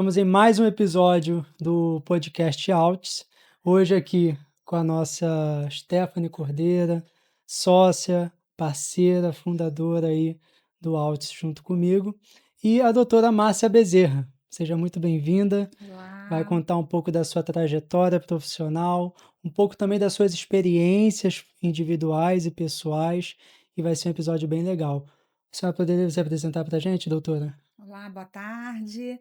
Estamos em mais um episódio do podcast Alts. Hoje aqui com a nossa Stephanie Cordeira, sócia, parceira, fundadora aí do Alts junto comigo, e a doutora Márcia Bezerra. Seja muito bem-vinda. Vai Olá, contar um pouco da sua trajetória profissional, um pouco também das suas experiências individuais e pessoais, e vai ser um episódio bem legal. A senhora poderia se apresentar para a gente, doutora? olá, boa tarde,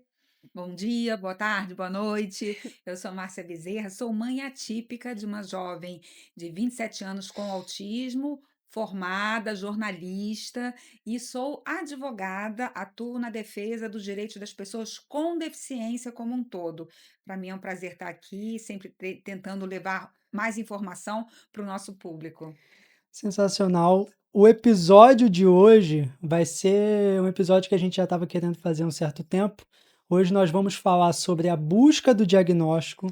bom dia, boa tarde, boa noite. Eu sou Márcia Bezerra, sou mãe atípica de uma jovem de 27 anos com autismo, formada, jornalista e sou advogada, atuo na defesa dos direitos das pessoas com deficiência como um todo. Para mim é um prazer estar aqui, sempre tentando levar mais informação para o nosso público. Sensacional. O episódio de hoje vai ser um episódio que a gente já estava querendo fazer há um certo tempo. Hoje nós vamos falar sobre a busca do diagnóstico,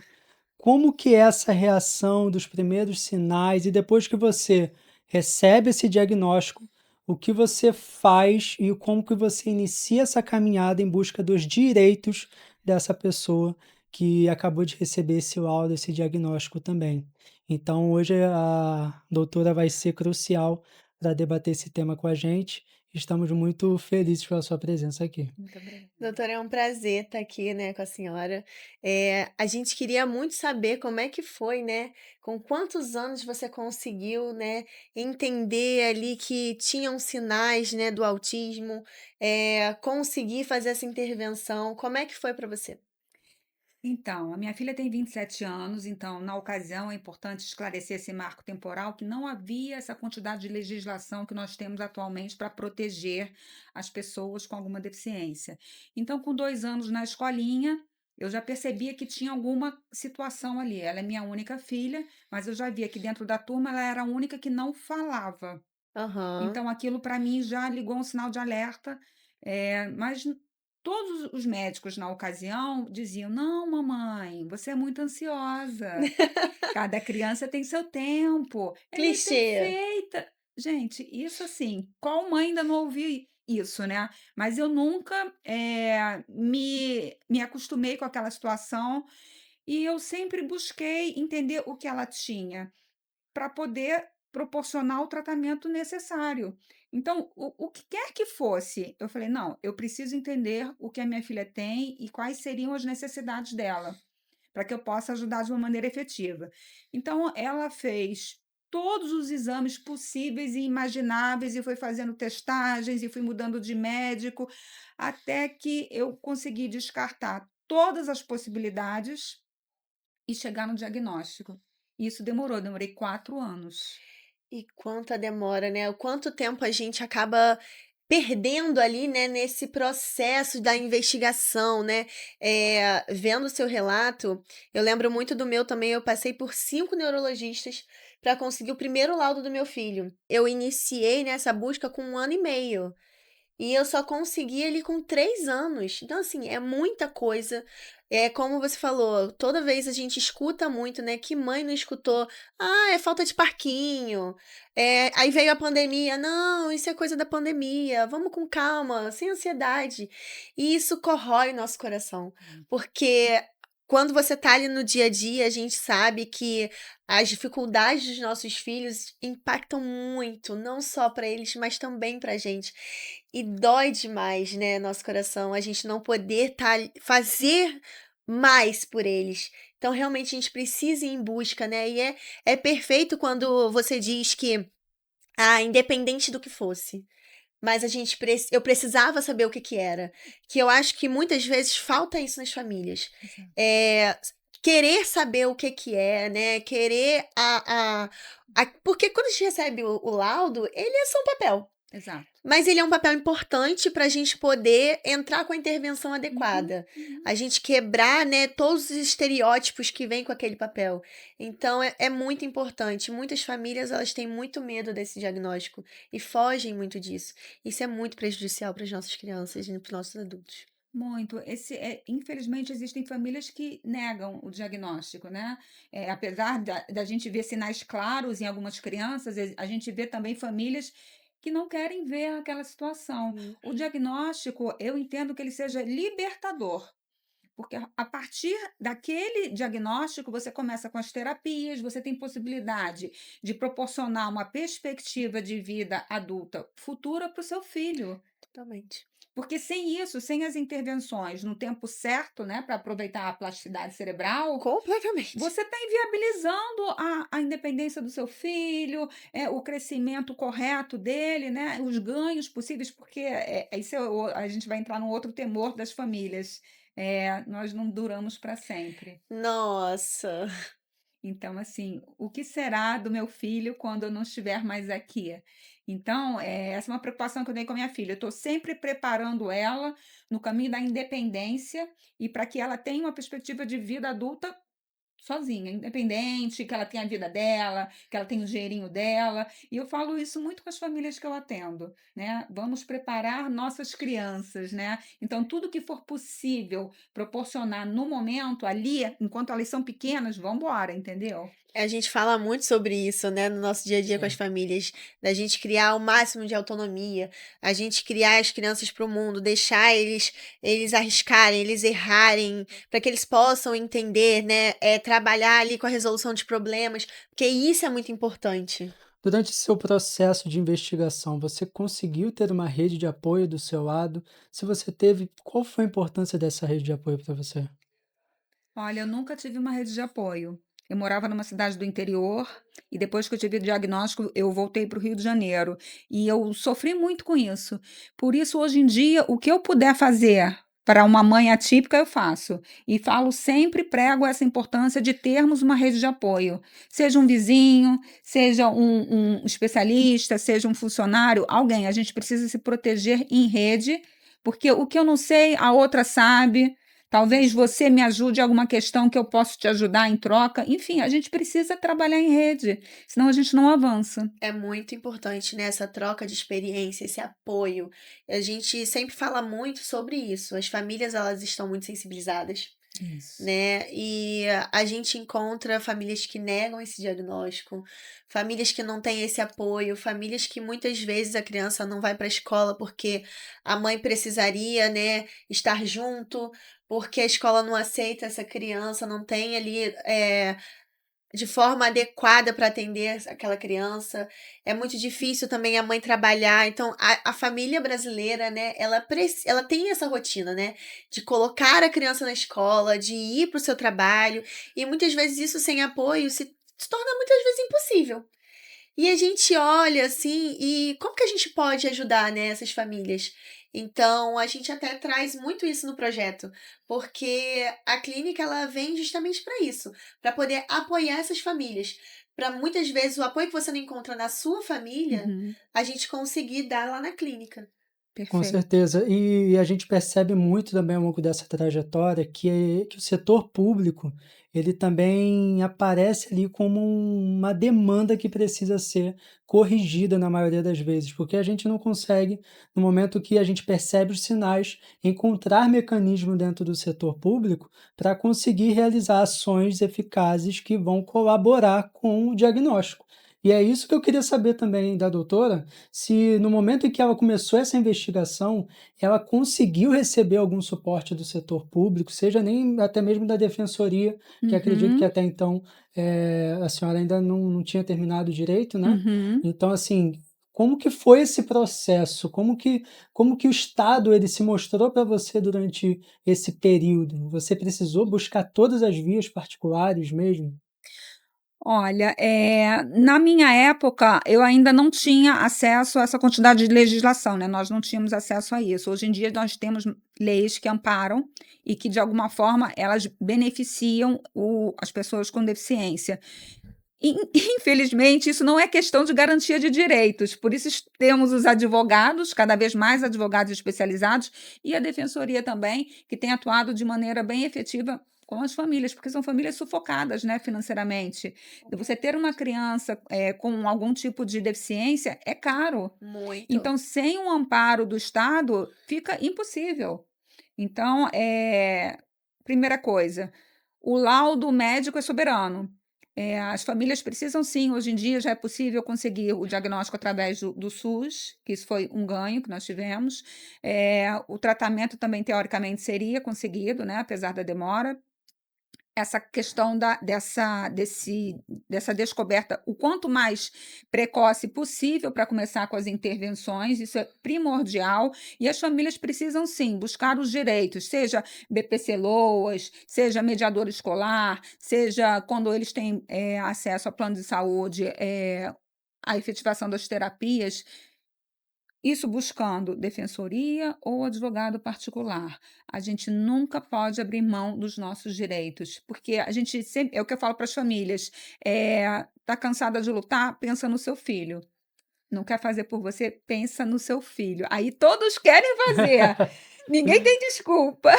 como que é essa reação dos primeiros sinais e depois que você recebe esse diagnóstico, o que você faz e como que você inicia essa caminhada em busca dos direitos dessa pessoa que acabou de receber esse laudo, esse diagnóstico também. Então, hoje a doutora vai ser crucial para debater esse tema com a gente. Estamos muito felizes pela sua presença aqui. Muito obrigada. Doutora, é um prazer estar aqui, né, com a senhora. A gente queria muito saber como é que foi, né? Com quantos anos você conseguiu, né, entender ali que tinham sinais, né, do autismo, conseguir fazer essa intervenção. Como é que foi para você? Então, a minha filha tem 27 anos, então, na ocasião, é importante esclarecer esse marco temporal que não havia essa quantidade de legislação que nós temos atualmente para proteger as pessoas com alguma deficiência. Então, com 2 anos na escolinha, eu já percebia que tinha alguma situação ali. Ela é minha única filha, mas eu já via que dentro da turma ela era a única que não falava. Aham. Então aquilo para mim já ligou um sinal de alerta, mas todos os médicos na ocasião diziam: "Não, mamãe, você é muito ansiosa, cada criança tem seu tempo, ela é Clichê. perfeita". Gente, isso assim, qual mãe ainda não ouviu isso, né? Mas eu nunca, me acostumei com aquela situação e eu sempre busquei entender o que ela tinha para poder proporcionar o tratamento necessário. Então, o que quer que fosse, eu falei: "Não, eu preciso entender o que a minha filha tem e quais seriam as necessidades dela, para que eu possa ajudar de uma maneira efetiva". Então, ela fez todos os exames possíveis e imagináveis e foi fazendo testagens e fui mudando de médico, até que eu consegui descartar todas as possibilidades e chegar no diagnóstico. Isso demorei 4 anos. E quanta demora, né? O quanto tempo a gente acaba perdendo ali, né, nesse processo da investigação, né? Vendo o seu relato, eu lembro muito do meu também. Eu passei por 5 neurologistas para conseguir o primeiro laudo do meu filho. Eu iniciei nessa busca com 1 ano e meio. E eu só consegui ele com 3 anos. Então, assim, é muita coisa. É como você falou, toda vez a gente escuta muito, né? Que mãe não escutou? Ah, é falta de parquinho. Aí veio a pandemia. Não, isso é coisa da pandemia. Vamos com calma, sem ansiedade. E isso corrói nosso coração. Porque quando você tá ali no dia a dia, a gente sabe que as dificuldades dos nossos filhos impactam muito, não só para eles, mas também pra gente. E dói demais, né, nosso coração, a gente não poder fazer mais por eles. Então, realmente, a gente precisa ir em busca, né? E é perfeito quando você diz que, independente do que fosse, mas eu precisava saber o que que era. Que eu acho que muitas vezes falta isso nas famílias. Exato. É, querer saber o que que é, né? Querer porque quando a gente recebe o laudo, ele é só um papel. Exato. Mas ele é um papel importante para a gente poder entrar com a intervenção Uhum, adequada. uhum. A gente quebrar, né, todos os estereótipos que vêm com aquele papel. Então é muito importante. Muitas famílias elas têm muito medo desse diagnóstico e fogem muito disso. Isso é muito prejudicial para as nossas crianças e para os nossos adultos. Muito. Infelizmente, existem famílias que negam o diagnóstico, né? Apesar da gente ver sinais claros em algumas crianças, a gente vê também famílias que não querem ver aquela situação. Uhum. O diagnóstico, eu entendo que ele seja libertador. Porque a partir daquele diagnóstico, você começa com as terapias, você tem possibilidade de proporcionar uma perspectiva de vida adulta futura para o seu filho. Totalmente. Porque sem isso, sem as intervenções no tempo certo, né, para aproveitar a plasticidade cerebral, Completamente. você está inviabilizando a independência do seu filho, o crescimento correto dele, né, os ganhos possíveis, porque isso a gente vai entrar no outro temor das famílias. Nós não duramos para sempre. Nossa. Então, assim, o que será do meu filho quando eu não estiver mais aqui? Então, essa é uma preocupação que eu tenho com a minha filha. Eu estou sempre preparando ela no caminho da independência e para que ela tenha uma perspectiva de vida adulta sozinha, independente, que ela tenha a vida dela, que ela tenha o dinheirinho dela. E eu falo isso muito com as famílias que eu atendo, né? Vamos preparar nossas crianças, né? Então, tudo que for possível proporcionar no momento, ali, enquanto elas são pequenas, vamos embora, entendeu? A gente fala muito sobre isso, né, no nosso dia a dia com as Sim. famílias, da gente criar o máximo de autonomia, a gente criar as crianças para o mundo, deixar eles arriscarem, eles errarem, para que eles possam entender, né, trabalhar ali com a resolução de problemas, porque isso é muito importante. Durante seu processo de investigação, você conseguiu ter uma rede de apoio do seu lado? Se você teve, qual foi a importância dessa rede de apoio para você? Olha, eu nunca tive uma rede de apoio. Eu morava numa cidade do interior e depois que eu tive o diagnóstico, eu voltei para o Rio de Janeiro. E eu sofri muito com isso. Por isso, hoje em dia, o que eu puder fazer para uma mãe atípica, eu faço. E falo sempre, prego essa importância de termos uma rede de apoio. Seja um vizinho, seja um especialista, seja um funcionário, alguém. A gente precisa se proteger em rede, porque o que eu não sei, a outra sabe. Talvez você me ajude em alguma questão que eu posso te ajudar em troca. Enfim, a gente precisa trabalhar em rede, senão a gente não avança. É muito importante, né, essa troca de experiência, esse apoio. A gente sempre fala muito sobre isso. As famílias, elas estão muito sensibilizadas, Isso. né? E a gente encontra famílias que negam esse diagnóstico, famílias que não têm esse apoio, famílias que muitas vezes a criança não vai para a escola porque a mãe precisaria, né, estar junto, porque a escola não aceita essa criança, não tem ali de forma adequada para atender aquela criança. É muito difícil também a mãe trabalhar. Então, a família brasileira, né, ela tem essa rotina, né, de colocar a criança na escola, de ir para o seu trabalho, e muitas vezes isso sem apoio se torna muitas vezes impossível. E a gente olha assim, e como que a gente pode ajudar, né, essas famílias? Então, a gente até traz muito isso no projeto, porque a clínica ela vem justamente para isso, para poder apoiar essas famílias. Para muitas vezes o apoio que você não encontra na sua família, Uhum, a gente conseguir dar lá na clínica. Com perfeito. certeza. E a gente percebe muito também ao longo dessa trajetória que o setor público, ele também aparece ali como uma demanda que precisa ser corrigida na maioria das vezes, porque a gente não consegue, no momento que a gente percebe os sinais, encontrar mecanismo dentro do setor público para conseguir realizar ações eficazes que vão colaborar com o diagnóstico. E é isso que eu queria saber também da doutora, se no momento em que ela começou essa investigação, ela conseguiu receber algum suporte do setor público, seja nem até mesmo da defensoria, que acredito que Uhum, até então a senhora ainda não tinha terminado direito, né? uhum. Então, assim, como que foi esse processo? Como que o Estado ele se mostrou para você durante esse período? Você precisou buscar todas as vias particulares mesmo? Olha, na minha época, eu ainda não tinha acesso a essa quantidade de legislação, né, nós não tínhamos acesso a isso. Hoje em dia, nós temos leis que amparam e que, de alguma forma, elas beneficiam as pessoas com deficiência. Infelizmente, isso não é questão de garantia de direitos, por isso temos os advogados, cada vez mais advogados especializados, e a defensoria também, que tem atuado de maneira bem efetiva com as famílias, porque são famílias sufocadas, né, financeiramente. E você ter uma criança com algum tipo de deficiência é caro. Muito. Então, sem um amparo do Estado, fica impossível. Então, primeira coisa, o laudo médico é soberano. As famílias precisam sim, hoje em dia já é possível conseguir o diagnóstico através do SUS, que isso foi um ganho que nós tivemos. O tratamento também, teoricamente, seria conseguido, né, apesar da demora. Essa questão dessa descoberta, o quanto mais precoce possível para começar com as intervenções, isso é primordial, e as famílias precisam sim buscar os direitos, seja BPC-LOAS, seja mediador escolar, seja quando eles têm acesso a plano de saúde, a efetivação das terapias, isso buscando defensoria ou advogado particular. A gente nunca pode abrir mão dos nossos direitos, porque a gente sempre, é o que eu falo para as famílias, tá cansada de lutar? Pensa no seu filho. Não quer fazer por você? Pensa no seu filho. Aí todos querem fazer. Ninguém tem desculpa.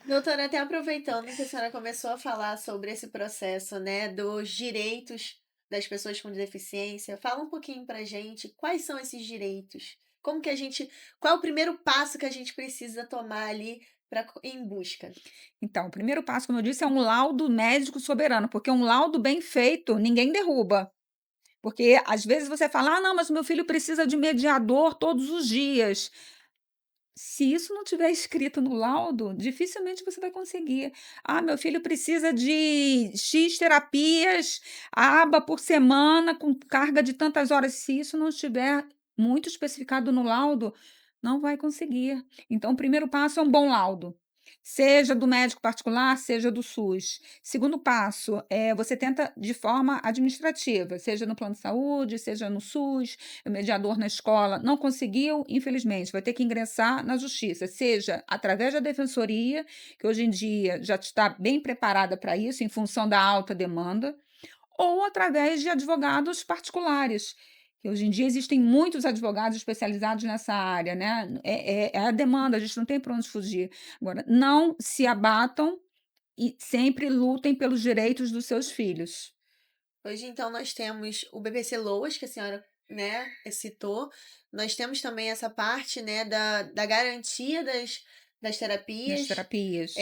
Doutora, até aproveitando que a senhora começou a falar sobre esse processo, né, dos direitos das pessoas com deficiência, fala um pouquinho pra gente quais são esses direitos. Como que a gente, qual é o primeiro passo que a gente precisa tomar ali em busca? Então, o primeiro passo, como eu disse, é um laudo médico soberano, porque um laudo bem feito, ninguém derruba. Porque às vezes você fala, não, mas o meu filho precisa de mediador todos os dias. Se isso não tiver escrito no laudo, dificilmente você vai conseguir. Ah, meu filho precisa de X terapias, aba por semana, com carga de tantas horas. Se isso não estiver muito especificado no laudo, não vai conseguir. Então, o primeiro passo é um bom laudo, seja do médico particular, seja do SUS. Segundo passo, você tenta de forma administrativa, seja no plano de saúde, seja no SUS, o mediador na escola não conseguiu, infelizmente, vai ter que ingressar na justiça, seja através da defensoria, que hoje em dia já está bem preparada para isso, em função da alta demanda, ou através de advogados particulares. Que hoje em dia existem muitos advogados especializados nessa área, né? É a demanda, a gente não tem para onde fugir. Agora, não se abatam e sempre lutem pelos direitos dos seus filhos. Hoje, então, nós temos o BBC-LOAS, que a senhora, né, citou. Nós temos também essa parte, né, da garantia das Das terapias. terapias.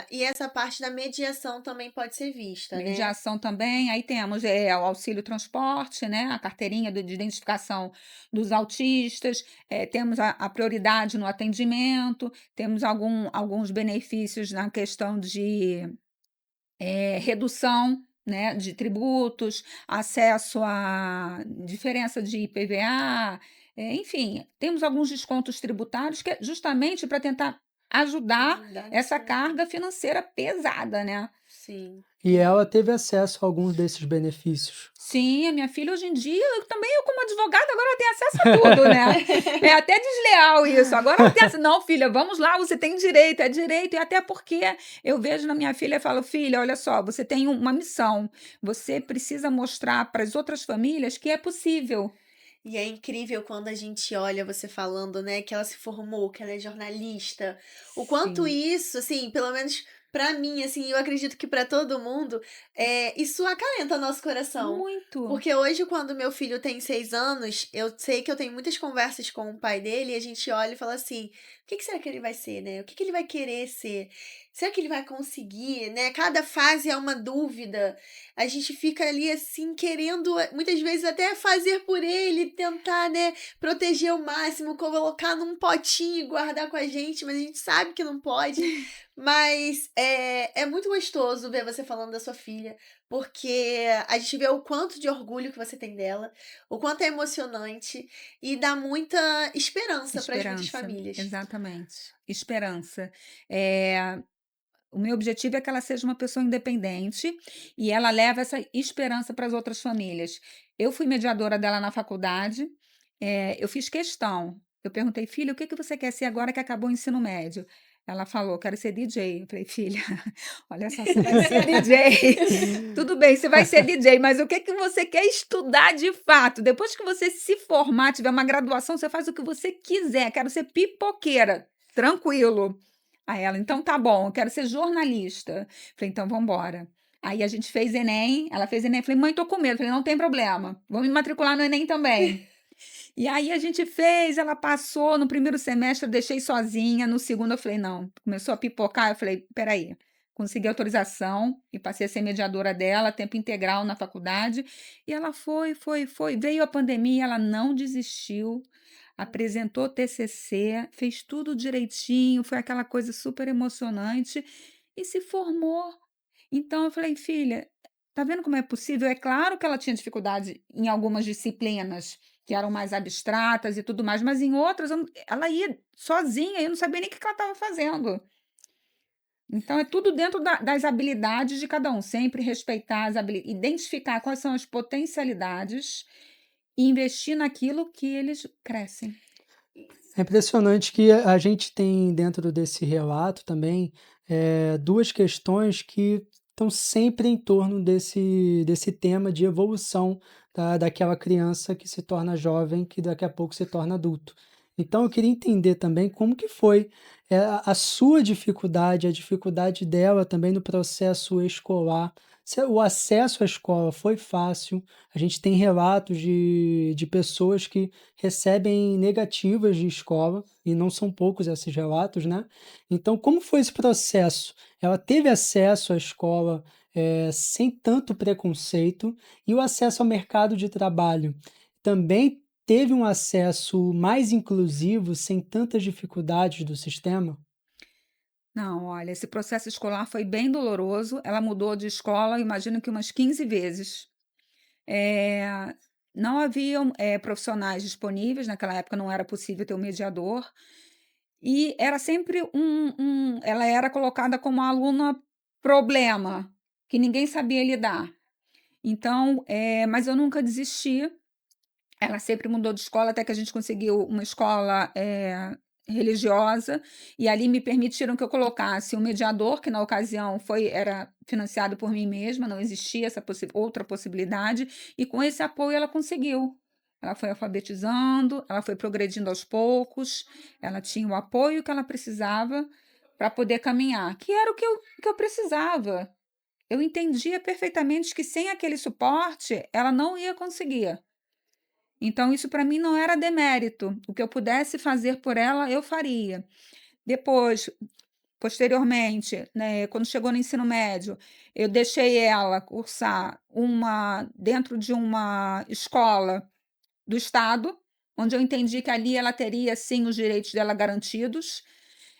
E essa parte da mediação também pode ser vista, né? Mediação também, aí temos o auxílio transporte, né, a carteirinha de identificação dos autistas, temos a prioridade no atendimento, temos alguns benefícios na questão de redução, né, de tributos, acesso à diferença de IPVA, enfim, temos alguns descontos tributários que é justamente para tentar ajudar essa carga financeira pesada, né? Sim. E ela teve acesso a alguns desses benefícios. Sim, a minha filha hoje em dia, eu como advogada, agora tenho acesso a tudo, né? É até desleal isso. Agora ela tem acesso. Não, filha, vamos lá, você tem direito, é direito. E até porque eu vejo na minha filha e falo, filha, olha só, você tem uma missão. Você precisa mostrar para as outras famílias que é possível. E é incrível quando a gente olha você falando, né, que ela se formou, que ela é jornalista. O quanto Sim. isso, assim, pelo menos pra mim, assim, eu acredito que pra todo mundo, isso acalenta nosso coração. Muito. Porque hoje, quando meu filho tem 6 anos, eu sei que eu tenho muitas conversas com o pai dele e a gente olha e fala assim: o que será que ele vai ser, né? O que ele vai querer ser? Será que ele vai conseguir, né? Cada fase é uma dúvida. A gente fica ali, assim, querendo, muitas vezes, até fazer por ele, tentar, né, proteger ao máximo, colocar num potinho e guardar com a gente, mas a gente sabe que não pode. Mas é muito gostoso ver você falando da sua filha, porque a gente vê o quanto de orgulho que você tem dela, o quanto é emocionante e dá muita esperança para as muitas famílias. Exatamente. Esperança. O meu objetivo é que ela seja uma pessoa independente e ela leva essa esperança para as outras famílias. Eu fui mediadora dela na faculdade, eu fiz questão. Eu perguntei, filha, o que que você quer ser agora que acabou o ensino médio? Ela falou, quero ser DJ. Eu falei, filha, olha só, você vai ser DJ. Tudo bem, você vai ser DJ, mas o que que você quer estudar de fato? Depois que você se formar, tiver uma graduação, você faz o que você quiser. Quero ser pipoqueira. Tranquilo. Aí ela, então tá bom, eu quero ser jornalista. Falei, então vamos embora. Aí a gente fez Enem, ela fez Enem. Falei, mãe, tô com medo. Falei, não tem problema, vamos me matricular no Enem também. E aí a gente fez, ela passou no primeiro semestre, eu deixei sozinha. No segundo eu falei, não, começou a pipocar. Eu falei, peraí, consegui autorização e passei a ser mediadora dela, tempo integral na faculdade. E ela foi. Veio a pandemia, ela não desistiu, apresentou TCC, fez tudo direitinho, foi aquela coisa super emocionante e se formou. Então eu falei, filha, tá vendo como é possível? É claro que ela tinha dificuldade em algumas disciplinas que eram mais abstratas e tudo mais, mas em outras ela ia sozinha, eu não sabia nem o que ela estava fazendo. Então, é tudo dentro das habilidades de cada um, sempre respeitar as habilidades, identificar quais são as potencialidades e investir naquilo que eles crescem. É impressionante que a gente tem dentro desse relato também duas questões que estão sempre em torno desse tema de evolução daquela criança que se torna jovem, que daqui a pouco se torna adulto. Então eu queria entender também como que foi a sua dificuldade, a dificuldade dela também no processo escolar. Se o acesso à escola foi fácil, a gente tem relatos de pessoas que recebem negativas de escola, e não são poucos esses relatos, né? Então, como foi esse processo? Ela teve acesso à escola sem tanto preconceito, e o acesso ao mercado de trabalho também teve um acesso mais inclusivo, sem tantas dificuldades do sistema? Não, olha, esse processo escolar foi bem doloroso. Ela mudou de escola, imagino que umas 15 vezes. Eh, não haviam, profissionais disponíveis, naquela época não era possível ter um mediador, e era sempre ela era colocada como a aluna problema, que ninguém sabia lidar. Então, mas eu nunca desisti. Ela sempre mudou de escola até que a gente conseguiu uma escola, religiosa, e ali me permitiram que eu colocasse um mediador, que na ocasião era financiado por mim mesma, não existia essa outra possibilidade, e com esse apoio ela conseguiu. Ela foi alfabetizando, ela foi progredindo aos poucos, ela tinha o apoio que ela precisava para poder caminhar, que era o que eu precisava. Eu entendia perfeitamente que sem aquele suporte ela não ia conseguir. Então, isso para mim não era demérito. O que eu pudesse fazer por ela, eu faria. Depois, posteriormente, né, quando chegou no ensino médio, eu deixei ela cursar dentro de uma escola do Estado, onde eu entendi que ali ela teria, sim, os direitos dela garantidos.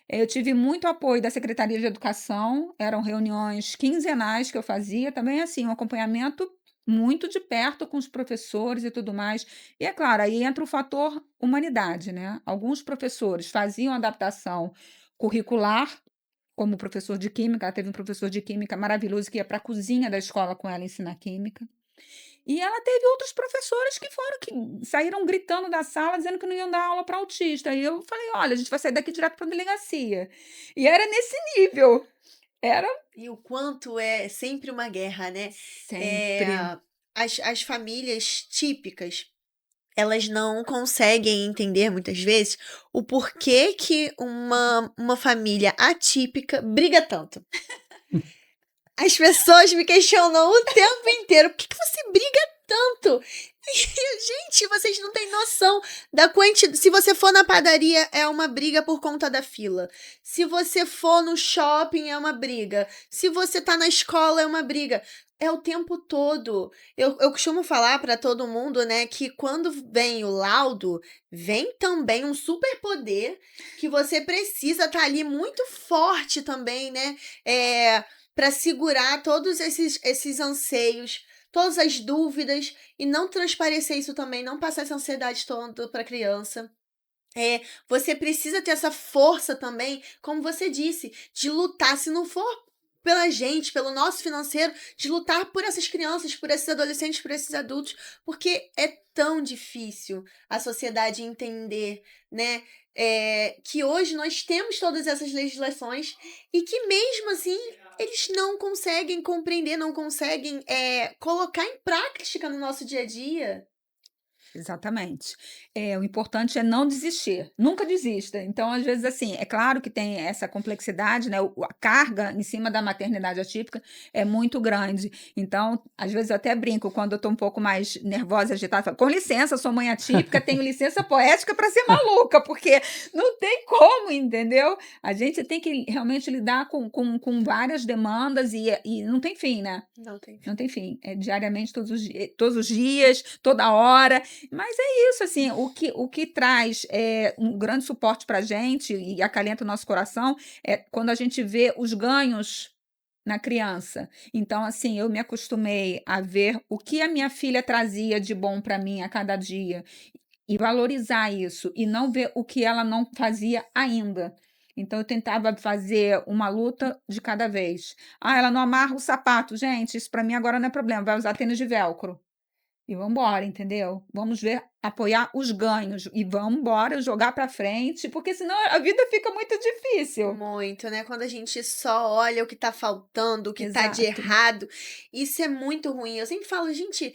Eu tive muito apoio da Secretaria de Educação, eram reuniões quinzenais que eu fazia, também assim, um acompanhamento muito de perto com os professores e tudo mais. E é claro, aí entra o fator humanidade, né? Alguns professores faziam adaptação curricular, como o professor de química, ela teve um professor de química maravilhoso que ia para a cozinha da escola com ela ensinar química. E ela teve outros professores que saíram gritando da sala, dizendo que não iam dar aula para autista. E eu falei: olha, a gente vai sair daqui direto para a delegacia. E era nesse nível. Era E o quanto é sempre uma guerra, né? É, sempre. as famílias típicas, elas não conseguem entender muitas vezes o porquê que uma família atípica briga tanto. As pessoas me questionam o tempo inteiro: por que você briga tanto? Gente, vocês não têm noção da quantidade. Se você for na padaria, é uma briga por conta da fila. Se você for no shopping, é uma briga. Se você tá na escola, é uma briga. É o tempo todo. Eu costumo falar pra todo mundo, né, que quando vem o laudo, vem também um superpoder que você precisa estar ali muito forte também, né? Para segurar todos esses anseios, todas as dúvidas e não transparecer isso também, não passar essa ansiedade toda para a criança. Você precisa ter essa força também, como você disse, de lutar, se não for pela gente, pelo nosso financeiro, de lutar por essas crianças, por esses adolescentes, por esses adultos, porque é tão difícil a sociedade entender, né, que hoje nós temos todas essas legislações e que mesmo assim eles não conseguem compreender, não conseguem colocar em prática no nosso dia a dia. Exatamente. O importante é não desistir, nunca desista. Então, às vezes, assim, é claro que tem essa complexidade, né? A carga em cima da maternidade atípica é muito grande. Então, às vezes eu até brinco quando eu tô um pouco mais nervosa, agitada, falo, com licença, sou mãe atípica, tenho licença poética para ser maluca, porque não tem como, entendeu? A gente tem que realmente lidar com várias demandas e não tem fim, né? Não tem fim. Não tem fim. É diariamente, todos os dias, toda hora. Mas é isso, assim, o que traz um grande suporte para a gente e acalenta o nosso coração é quando a gente vê os ganhos na criança. Então, assim, eu me acostumei a ver o que a minha filha trazia de bom para mim a cada dia e valorizar isso e não ver o que ela não fazia ainda. Então, eu tentava fazer uma luta de cada vez. Ah, ela não amarra o sapato. Gente, isso para mim agora não é problema. Vai usar tênis de velcro. E vamos embora, entendeu? Vamos ver, apoiar os ganhos e vamos embora, jogar para frente, porque senão a vida fica muito difícil. Muito, né? Quando a gente só olha o que tá faltando, o que tá de Exato. errado, isso é muito ruim. Eu sempre falo, gente,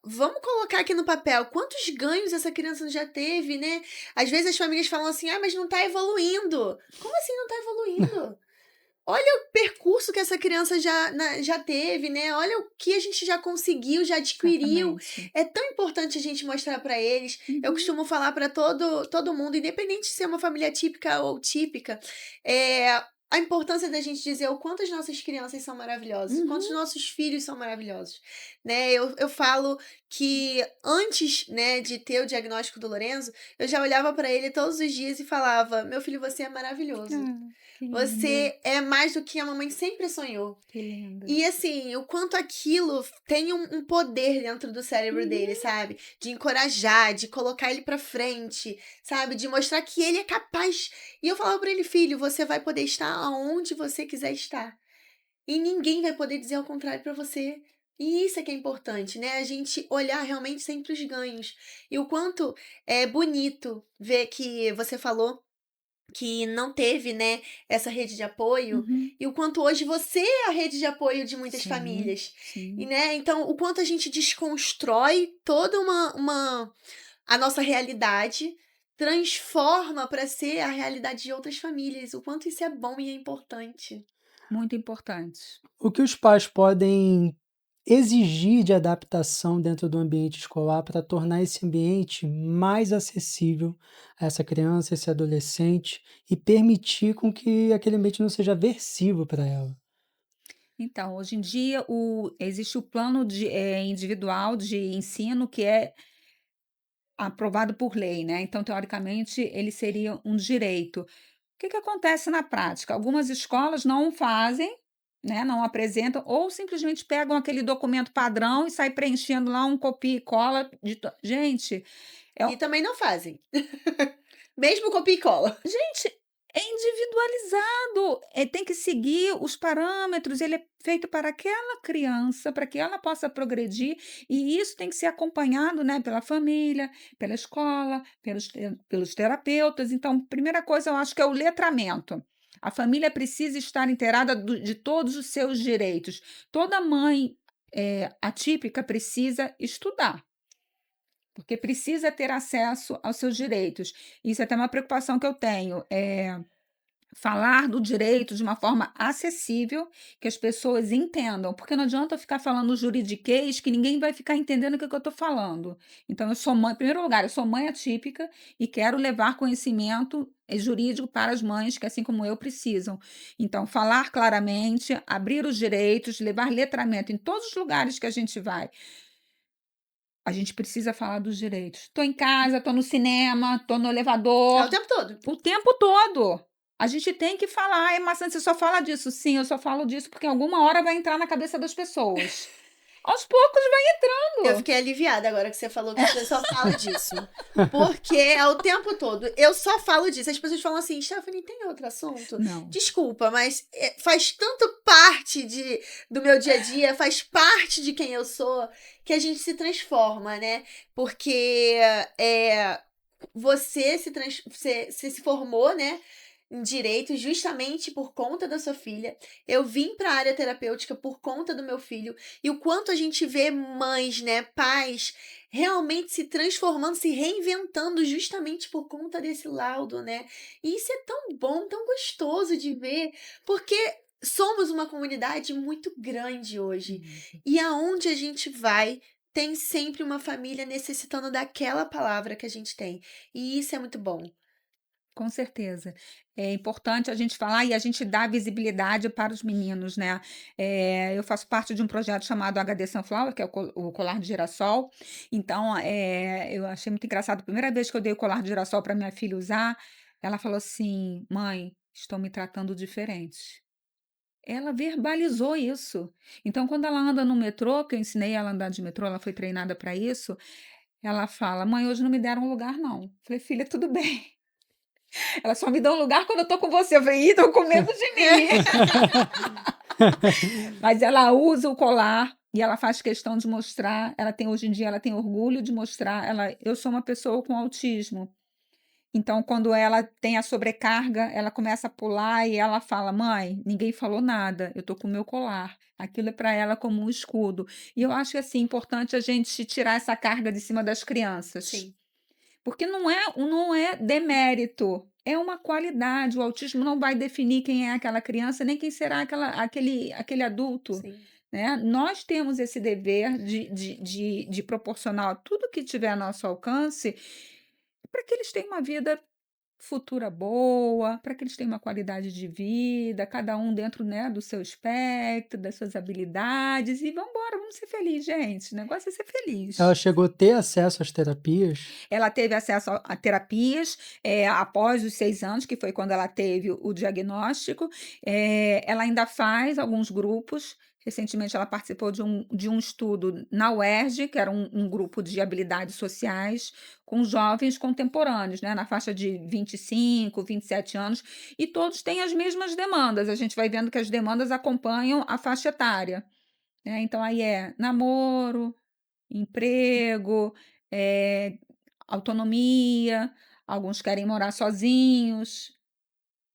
vamos colocar aqui no papel quantos ganhos essa criança já teve, né? Às vezes as famílias falam assim, mas não tá evoluindo. Como assim não tá evoluindo? Olha o percurso que essa criança já teve, né? Olha o que a gente já conseguiu, já adquiriu. Exatamente. É tão importante a gente mostrar para eles. Eu Uhum. costumo falar para todo mundo, independente de ser uma família típica ou típica, a importância da gente dizer o quanto as nossas crianças são maravilhosas, o quanto os Uhum. nossos filhos são maravilhosos, né? Eu falo que antes, né, de ter o diagnóstico do Lorenzo, eu já olhava para ele todos os dias e falava: meu filho, você é maravilhoso. Ah, que lindo, Você é mais do que a mamãe sempre sonhou. que lindo. E assim, o quanto aquilo tem um poder dentro do cérebro dele, sabe? De encorajar, de colocar ele pra frente, sabe? De mostrar que ele é capaz. E eu falava pra ele, filho, você vai poder estar aonde você quiser estar. E ninguém vai poder dizer ao contrário pra você. E isso é que é importante, né? A gente olhar realmente sempre os ganhos. E o quanto é bonito ver que você falou que não teve, né, essa rede de apoio, Uhum. e o quanto hoje você é a rede de apoio de muitas Sim, famílias. E, sim. né, então, o quanto a gente desconstrói toda a nossa realidade, transforma para ser a realidade de outras famílias. O quanto isso é bom e é importante. Muito importante. O que os pais podem exigir de adaptação dentro do ambiente escolar para tornar esse ambiente mais acessível a essa criança, esse adolescente e permitir com que aquele ambiente não seja aversivo para ela? Então, hoje em dia, existe o plano individual de ensino que é aprovado por lei, né? Então, teoricamente, ele seria um direito. O que que acontece na prática? Algumas escolas não fazem, né? Não apresentam, ou simplesmente pegam aquele documento padrão e sai preenchendo lá um copia e cola. Gente, é, E também não fazem. Mesmo copia e cola. gente, é individualizado, tem que seguir os parâmetros, ele é feito para aquela criança, para que ela possa progredir, e isso tem que ser acompanhado, né, pela família, pela escola, pelos terapeutas. Então, primeira coisa, eu acho que é o letramento. A família precisa estar inteirada de todos os seus direitos. Toda mãe atípica precisa estudar. Porque precisa ter acesso aos seus direitos. Isso é até uma preocupação que eu tenho, falar do direito de uma forma acessível, que as pessoas entendam, porque não adianta eu ficar falando juridiquês que ninguém vai ficar entendendo o que eu estou falando. Então, eu sou mãe, em primeiro lugar, eu sou mãe atípica e quero levar conhecimento jurídico para as mães que, assim como eu, precisam. Então, falar claramente, abrir os direitos, levar letramento em todos os lugares que a gente vai. A gente precisa falar dos direitos. Estou em casa, estou no cinema, estou no É o elevador, tempo todo. o tempo todo. A gente tem que falar. Ai, Maçã, você só fala disso? Sim, eu só falo disso porque em alguma hora vai entrar na cabeça das pessoas. Aos poucos vai Eu entrando. fiquei aliviada agora que você falou que você só fala disso. Porque é o tempo todo. Eu só falo disso. As pessoas falam assim, Stephanie, tem outro assunto? Não. Desculpa, mas faz tanto parte do meu dia a dia, faz parte de quem eu sou, que a gente se transforma, né? Porque você você se formou, né? Em direito justamente por conta da sua filha. Eu vim para a área terapêutica por conta do meu filho. E o quanto a gente vê mães, né, pais, realmente se transformando, se reinventando justamente por conta desse laudo, né? E isso é tão bom, tão gostoso de ver, porque somos uma comunidade muito grande hoje. E aonde a gente vai, tem sempre uma família necessitando daquela palavra que a gente tem. E isso é muito bom. Com certeza. É importante a gente falar e a gente dar visibilidade para os meninos, né? Eu faço parte de um projeto chamado HD Sunflower, que é o colar de girassol. Então, eu achei muito engraçado. A primeira vez que eu dei o colar de girassol para minha filha usar, ela falou assim: Mãe, estão me tratando diferente. Ela verbalizou isso. Então, quando ela anda no metrô, que eu ensinei ela a andar de metrô, ela foi treinada para isso, ela fala: Mãe, hoje não me deram lugar, não. Falei, filha, tudo bem. Ela só me dá um lugar quando eu tô com você. Eu falei, ih, tô com medo de mim. Mas ela usa o colar e ela faz questão de mostrar. Hoje em dia, ela tem orgulho de mostrar. Eu sou uma pessoa com autismo. Então, quando ela tem a sobrecarga, ela começa a pular e ela fala: Mãe, ninguém falou nada, eu tô com o meu colar. Aquilo é para ela como um escudo. E eu acho que assim, importante a gente tirar essa carga de cima das crianças. Sim, Porque não é demérito, é uma qualidade. O autismo não vai definir quem é aquela criança, nem quem será aquele adulto, sim. né? Nós temos esse dever de proporcionar tudo que tiver a nosso alcance para que eles tenham uma vida futura boa, para que eles tenham uma qualidade de vida, cada um dentro, né, do seu espectro, das suas habilidades, e vamos embora, vamos ser felizes, gente. O negócio é ser Ela feliz. chegou a ter acesso às terapias? Ela teve acesso a terapias após os 6 anos, que foi quando ela teve o diagnóstico. Ela ainda faz alguns grupos. Recentemente, ela participou de um estudo na UERJ, que era um grupo de habilidades sociais, com jovens contemporâneos, né, na faixa de 25, 27 anos, e todos têm as mesmas demandas. A gente vai vendo que as demandas acompanham a faixa etária, né? Então, aí namoro, emprego, eh, autonomia, alguns querem morar sozinhos,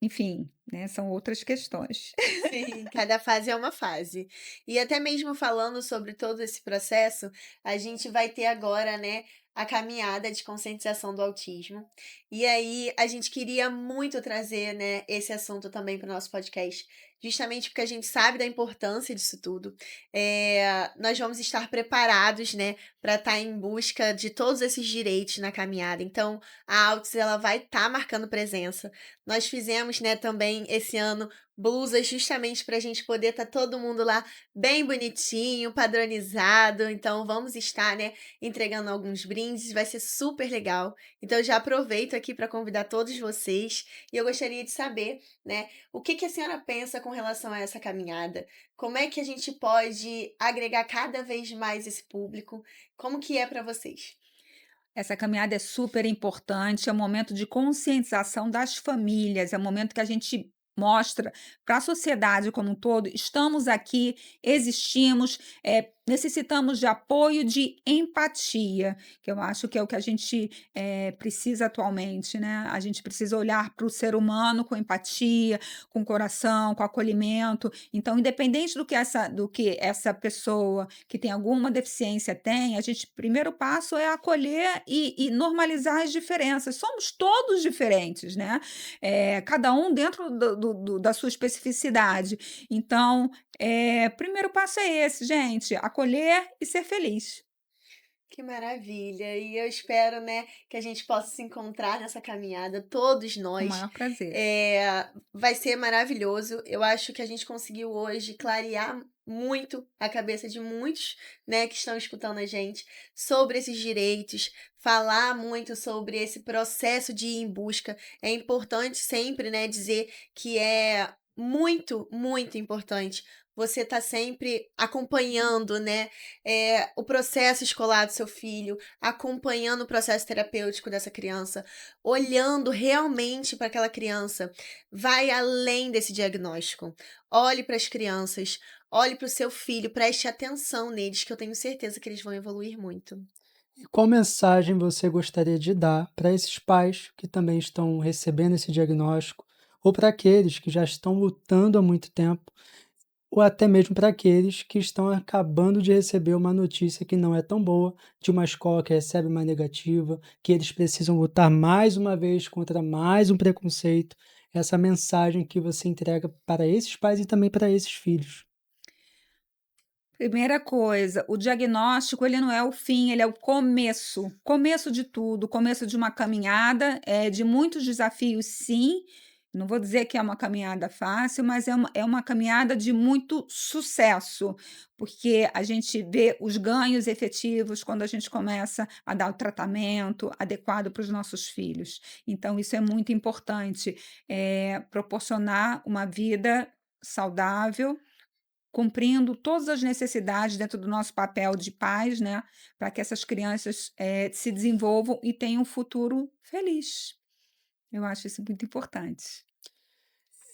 enfim, né, são outras questões. Sim, cada fase é uma fase. E até mesmo falando sobre todo esse processo, a gente vai ter agora, né, a caminhada de conscientização do autismo. E aí a gente queria muito trazer, né, esse assunto também para o nosso podcast, justamente porque a gente sabe da importância disso tudo. Nós vamos estar preparados, né, para estar em busca de todos esses direitos na caminhada. Então, a Altis, ela vai estar marcando presença. Nós fizemos, né, também esse ano blusas justamente para a gente poder estar todo mundo lá bem bonitinho, padronizado. Então vamos estar, né, entregando alguns brindes, vai ser super legal. Então eu já aproveito aqui para convidar todos vocês e eu gostaria de saber, né, o que a senhora pensa com relação a essa caminhada? Como é que a gente pode agregar cada vez mais esse público? Como que é para vocês? Essa caminhada é super importante, é um momento de conscientização das famílias, é um momento que a gente mostra para a sociedade como um todo, estamos aqui, existimos, necessitamos de apoio, de empatia, que eu acho que é o que a gente precisa atualmente, né? A gente precisa olhar para o ser humano com empatia, com coração, com acolhimento. Então, independente do que essa pessoa que tem alguma deficiência tem, a gente, primeiro passo é acolher e normalizar as diferenças. Somos todos diferentes, né? Cada um dentro da sua especificidade. Então, primeiro passo é esse, gente, acolher e ser feliz. Que maravilha! E eu espero, né, que a gente possa se encontrar nessa caminhada, todos Com o nós. maior prazer. Vai ser maravilhoso. Eu acho que a gente conseguiu hoje clarear muito a cabeça de muitos, né, que estão escutando a gente sobre esses direitos, falar muito sobre esse processo de ir em busca. É importante sempre, né, dizer que é muito, muito importante você estar sempre acompanhando, né, o processo escolar do seu filho, acompanhando o processo terapêutico dessa criança, olhando realmente para aquela criança. Vai além desse diagnóstico. Olhe para as crianças, olhe para o seu filho, preste atenção neles, que eu tenho certeza que eles vão evoluir muito. E qual mensagem você gostaria de dar para esses pais que também estão recebendo esse diagnóstico, ou para aqueles que já estão lutando há muito tempo ou até mesmo para aqueles que estão acabando de receber uma notícia que não é tão boa, de uma escola que recebe uma negativa, que eles precisam lutar mais uma vez contra mais um preconceito. Essa mensagem que você entrega para esses pais e também para esses filhos. Primeira coisa, o diagnóstico ele não é o fim, ele é o começo de tudo, começo de uma caminhada, de muitos desafios, sim. Não vou dizer que é uma caminhada fácil, mas é uma caminhada de muito sucesso, porque a gente vê os ganhos efetivos quando a gente começa a dar o tratamento adequado para os nossos filhos. Então, isso é muito importante, proporcionar uma vida saudável, cumprindo todas as necessidades dentro do nosso papel de pais, né, para que essas crianças, se desenvolvam e tenham um futuro feliz. Eu acho isso muito importante.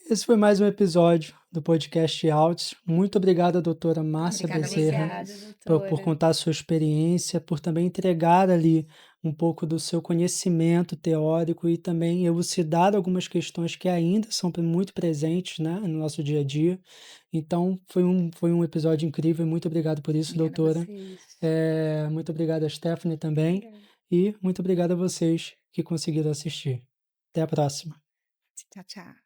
Esse foi mais um episódio do podcast Altos. Muito obrigado, doutora Márcia Obrigada a Bezerra, Obrigada, vocês. por doutora. contar a sua experiência, por também entregar ali um pouco do seu conhecimento teórico e também elucidar algumas questões que ainda são muito presentes, né, no nosso dia a dia. Então, foi um episódio incrível. Muito obrigado por isso, Obrigada a doutora. vocês. Muito obrigado a Stephanie também. Obrigada. E muito obrigado a vocês que conseguiram assistir. Até a próxima. Tchau, tchau.